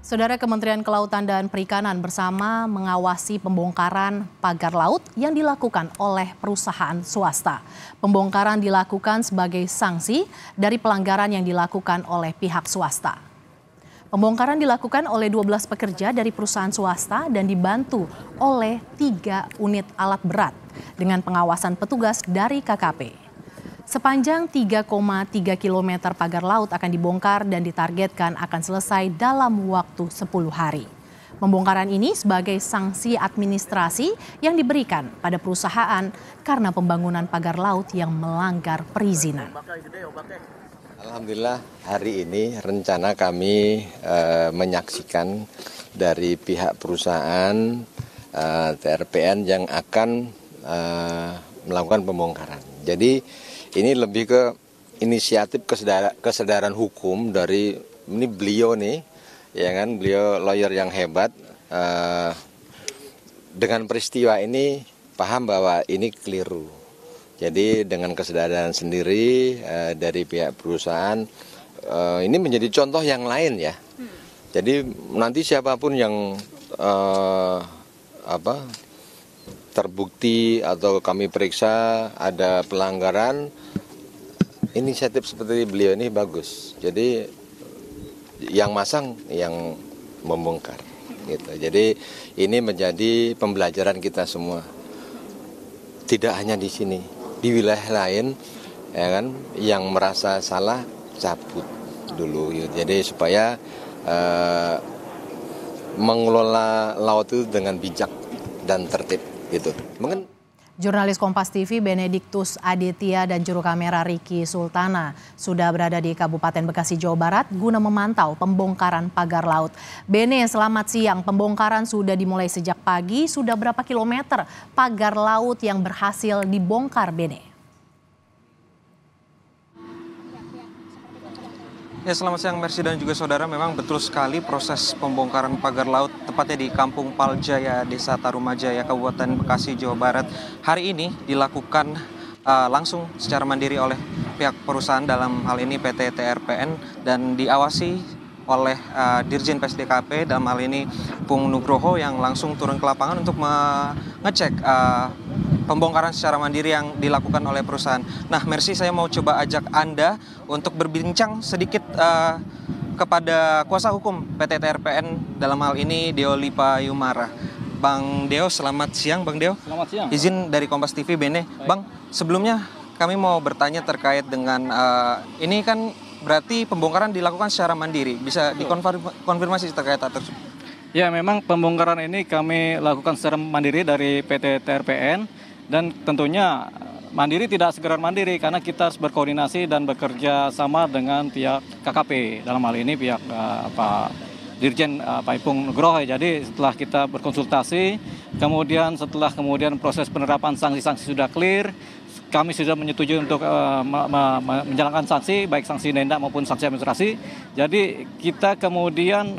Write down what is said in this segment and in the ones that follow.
Saudara, Kementerian Kelautan dan Perikanan bersama mengawasi pembongkaran pagar laut yang dilakukan oleh perusahaan swasta. Pembongkaran dilakukan sebagai sanksi dari pelanggaran yang dilakukan oleh pihak swasta. Pembongkaran dilakukan oleh 12 pekerja dari perusahaan swasta dan dibantu oleh 3 unit alat berat dengan pengawasan petugas dari KKP. Sepanjang 3,3 km pagar laut akan dibongkar dan ditargetkan akan selesai dalam waktu 10 hari. Pembongkaran ini sebagai sanksi administrasi yang diberikan pada perusahaan karena pembangunan pagar laut yang melanggar perizinan. Alhamdulillah hari ini rencana kami menyaksikan dari pihak perusahaan TRPN yang akan melakukan pembongkaran. Jadi ini lebih ke inisiatif kesadaran hukum dari ini beliau nih, ya kan, beliau lawyer yang hebat. Dengan peristiwa ini paham bahwa ini keliru. Jadi dengan kesadaran sendiri dari pihak perusahaan ini menjadi contoh yang lain ya. Jadi nanti siapapun yang terbukti atau kami periksa ada pelanggaran, inisiatif seperti beliau ini bagus. Jadi yang masang yang membongkar gitu. Jadi ini menjadi pembelajaran kita semua. Tidak hanya di sini, di wilayah lain ya kan, yang merasa salah cabut dulu gitu. Jadi supaya mengelola laut itu dengan bijak dan tertib gitu. Mungkin Jurnalis Kompas TV Benediktus Aditya dan juru kamera Riki Sultana sudah berada di Kabupaten Bekasi, Jawa Barat guna memantau pembongkaran pagar laut. Bene, selamat siang. Pembongkaran sudah dimulai sejak pagi. Sudah berapa kilometer pagar laut yang berhasil dibongkar, Bene? Ya, selamat siang Mercy dan juga saudara. Memang betul sekali proses pembongkaran pagar laut tepatnya di Kampung Paljaya, Desa Tarumajaya, Kabupaten Bekasi, Jawa Barat. Hari ini dilakukan langsung secara mandiri oleh pihak perusahaan, dalam hal ini PT TRPN, dan diawasi oleh Dirjen PSDKP, dalam hal ini Pung Nugroho, yang langsung turun ke lapangan untuk mengecek pembongkaran secara mandiri yang dilakukan oleh perusahaan. Nah, Mercy, saya mau coba ajak Anda untuk berbincang sedikit kepada kuasa hukum PT TRPN, dalam hal ini Deo Lipa Yumara. Bang Deo, selamat siang Bang Deo. Selamat siang. Izin dari Kompas TV, Bene. Baik. Bang, sebelumnya kami mau bertanya terkait dengan ini kan berarti pembongkaran dilakukan secara mandiri. Bisa dikonfirmasi terkait hal tersebut? Ya, memang pembongkaran ini kami lakukan secara mandiri dari PT TRPN. Dan tentunya mandiri tidak sekedar mandiri, karena kita harus berkoordinasi dan bekerja sama dengan pihak KKP, dalam hal ini pihak Pak Dirjen Pak Ipung Nugroho. Jadi setelah kita berkonsultasi, setelah proses penerapan sanksi-sanksi sudah clear, kami sudah menyetujui untuk menjalankan sanksi, baik sanksi denda maupun sanksi administrasi. Jadi kita kemudian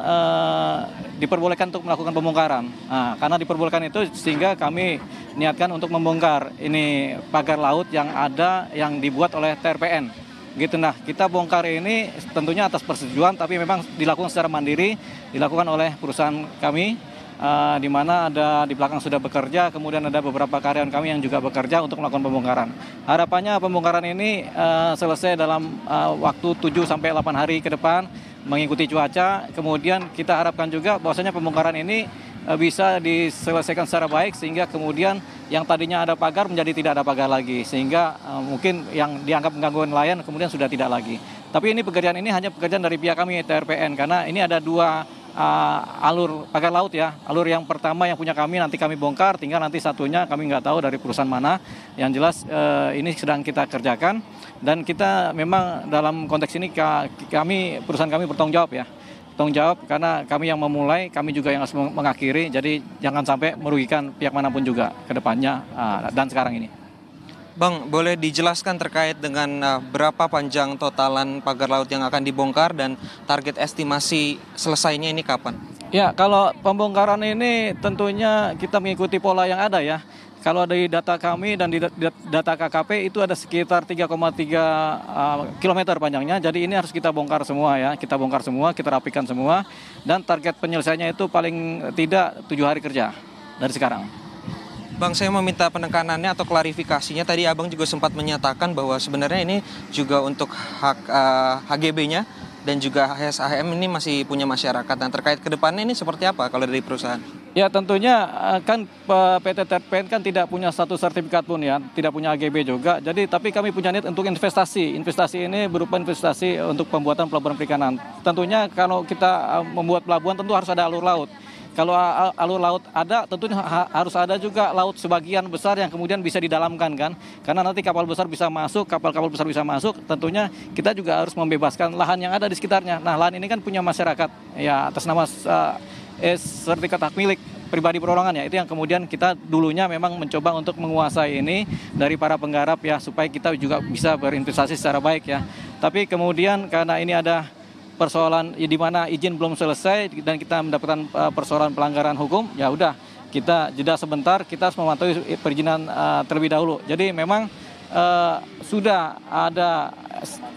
diperbolehkan untuk melakukan pembongkaran. Nah, karena diperbolehkan itu sehingga kami niatkan untuk membongkar ini pagar laut yang dibuat oleh TRPN. Gitu. Nah, kita bongkar ini tentunya atas persetujuan, tapi memang dilakukan secara mandiri, dilakukan oleh perusahaan kami. Di mana ada di belakang sudah bekerja, kemudian ada beberapa karyawan kami yang juga bekerja untuk melakukan pembongkaran. Harapannya pembongkaran ini selesai dalam waktu 7-8 hari ke depan, mengikuti cuaca. Kemudian kita harapkan juga bahwasanya pembongkaran ini bisa diselesaikan secara baik, sehingga kemudian yang tadinya ada pagar menjadi tidak ada pagar lagi, sehingga mungkin yang dianggap mengganggu nelayan kemudian sudah tidak lagi. Tapi ini pekerjaan ini hanya pekerjaan dari pihak kami TRPN, karena ini ada 2 alur pagar laut ya. Alur yang pertama yang punya kami nanti kami bongkar, tinggal nanti satunya kami nggak tahu dari perusahaan mana. Yang jelas ini sedang kita kerjakan, dan kita memang dalam konteks ini perusahaan kami bertanggung jawab ya. Tanggung jawab karena kami yang memulai, kami juga yang harus mengakhiri. Jadi jangan sampai merugikan pihak manapun juga ke depannya dan sekarang ini. Bang, boleh dijelaskan terkait dengan berapa panjang totalan pagar laut yang akan dibongkar dan target estimasi selesainya ini kapan? Ya, kalau pembongkaran ini tentunya kita mengikuti pola yang ada ya. kalau dari data kami dan di data KKP itu ada sekitar 3,3 kilometer panjangnya. Jadi ini harus kita bongkar semua ya. Kita bongkar semua, kita rapikan semua. Dan target penyelesaiannya itu paling tidak 7 hari kerja dari sekarang. Bang, saya meminta penekanannya atau klarifikasinya. Tadi Abang juga sempat menyatakan bahwa sebenarnya ini juga untuk hak HGB-nya dan juga HSAM ini masih punya masyarakat. Dan terkait ke depannya ini seperti apa kalau dari perusahaan? Ya tentunya kan PT TRPN kan tidak punya status sertifikat pun ya, tidak punya AGB juga. Jadi tapi kami punya niat untuk investasi. Investasi ini berupa investasi untuk pembuatan pelabuhan perikanan. Tentunya kalau kita membuat pelabuhan tentu harus ada alur laut. Kalau alur laut ada, tentunya harus ada juga laut sebagian besar yang kemudian bisa didalamkan kan. Karena nanti kapal besar bisa masuk, kapal-kapal besar bisa masuk, tentunya kita juga harus membebaskan lahan yang ada di sekitarnya. Nah, lahan ini kan punya masyarakat ya atas nama sertifikat hak milik pribadi perorangan ya, itu yang kemudian kita dulunya memang mencoba untuk menguasai ini dari para penggarap ya, supaya kita juga bisa berinvestasi secara baik ya. Tapi kemudian karena ini ada persoalan di mana izin belum selesai dan kita mendapatkan persoalan pelanggaran hukum, ya udah kita jeda sebentar, kita harus memantau perizinan terlebih dahulu. Jadi memang sudah ada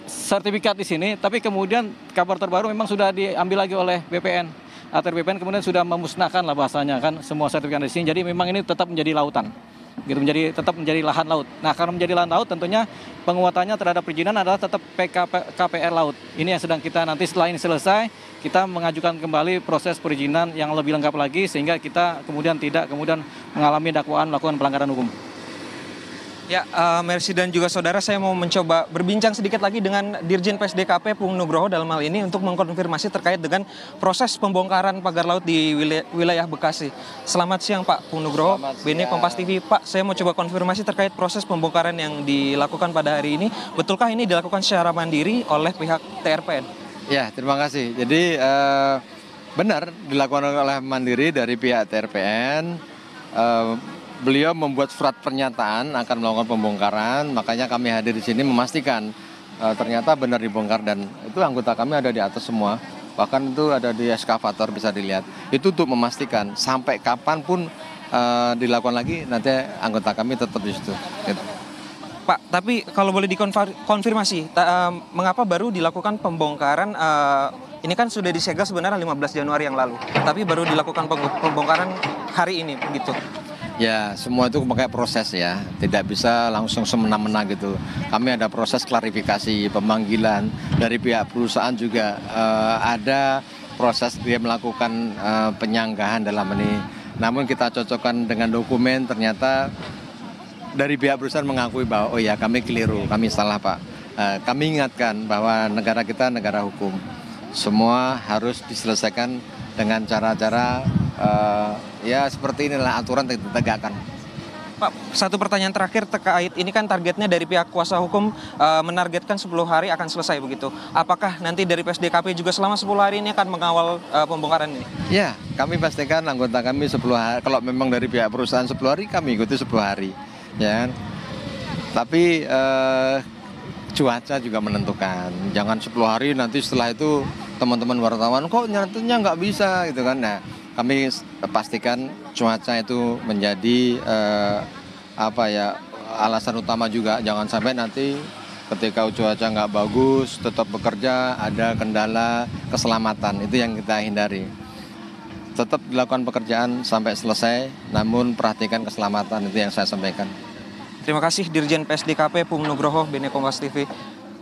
sertifikat di sini, tapi kemudian kabar terbaru memang sudah diambil lagi oleh BPN. ATR BPN kemudian sudah memusnahkan lah bahasanya kan semua sertifikat di sini. Jadi memang ini tetap menjadi lautan, gitu, tetap menjadi lahan laut. Nah, karena menjadi lahan laut tentunya penguatannya terhadap perizinan adalah tetap KPR laut. Ini yang sedang kita nanti setelah ini selesai, kita mengajukan kembali proses perizinan yang lebih lengkap lagi sehingga kita kemudian tidak mengalami dakwaan melakukan pelanggaran hukum. Ya, Mercy dan juga saudara, saya mau mencoba berbincang sedikit lagi dengan Dirjen PSDKP Pung Nugroho dalam hal ini untuk mengkonfirmasi terkait dengan proses pembongkaran pagar laut di wilayah Bekasi. Selamat siang Pak Pung Nugroho, BNI Kompas TV. Pak, saya mau coba konfirmasi terkait proses pembongkaran yang dilakukan pada hari ini. Betulkah ini dilakukan secara mandiri oleh pihak TRPN? Ya, terima kasih. Jadi benar dilakukan oleh mandiri dari pihak TRPN. Beliau membuat surat pernyataan akan melakukan pembongkaran, makanya kami hadir di sini memastikan ternyata benar dibongkar dan itu anggota kami ada di atas semua, bahkan itu ada di eskavator bisa dilihat. Itu untuk memastikan sampai kapanpun dilakukan lagi nanti anggota kami tetap di situ. Gitu. Pak, tapi kalau boleh dikonfirmasi, mengapa baru dilakukan pembongkaran? Ini kan sudah disegel sebenarnya 15 Januari yang lalu, tapi baru dilakukan pembongkaran hari ini begitu. Ya, semua itu pakai proses ya, tidak bisa langsung semena-mena gitu. Kami ada proses klarifikasi, pemanggilan dari pihak perusahaan juga ada proses dia melakukan penyanggahan dalam ini. Namun kita cocokkan dengan dokumen, ternyata dari pihak perusahaan mengakui bahwa oh ya kami keliru, kami salah Pak. Kami ingatkan bahwa negara kita negara hukum, semua harus diselesaikan dengan cara-cara ya seperti inilah aturan ditegakkan. Pak, satu pertanyaan terakhir terkait ini kan targetnya dari pihak kuasa hukum menargetkan 10 hari akan selesai begitu. Apakah nanti dari PSDKP juga selama 10 hari ini akan mengawal pembongkaran ini? Ya, kami pastikan anggota kami 10 hari. Kalau memang dari pihak perusahaan 10 hari, kami ikuti 10 hari. Ya. Tapi cuaca juga menentukan. Jangan 10 hari nanti setelah itu teman-teman wartawan kok nyatanya nggak bisa gitu kan. Nah, kami pastikan cuaca itu menjadi alasan utama juga. Jangan sampai nanti ketika cuaca nggak bagus tetap bekerja ada kendala keselamatan, itu yang kita hindari. Tetap dilakukan pekerjaan sampai selesai, namun perhatikan keselamatan, itu yang saya sampaikan. Terima kasih Dirjen PSDKP Pung Nugroho, BNI Kompas TV.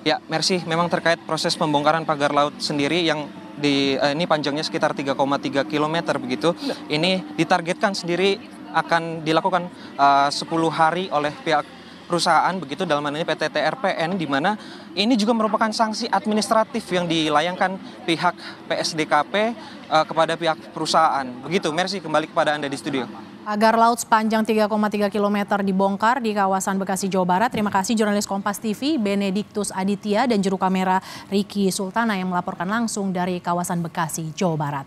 Ya, Mercy, memang terkait proses pembongkaran pagar laut sendiri yang ini panjangnya sekitar 3,3 km begitu. Ini ditargetkan sendiri akan dilakukan 10 hari oleh pihak perusahaan begitu, dalam hal ini PT TRPN, di mana ini juga merupakan sanksi administratif yang dilayangkan pihak PSDKP kepada pihak perusahaan. Begitu, Mercy, kembali kepada Anda di studio. Pagar laut sepanjang 3,3 km dibongkar di kawasan Bekasi, Jawa Barat. Terima kasih jurnalis Kompas TV Benediktus Aditya dan juru kamera Riki Sultana yang melaporkan langsung dari kawasan Bekasi, Jawa Barat.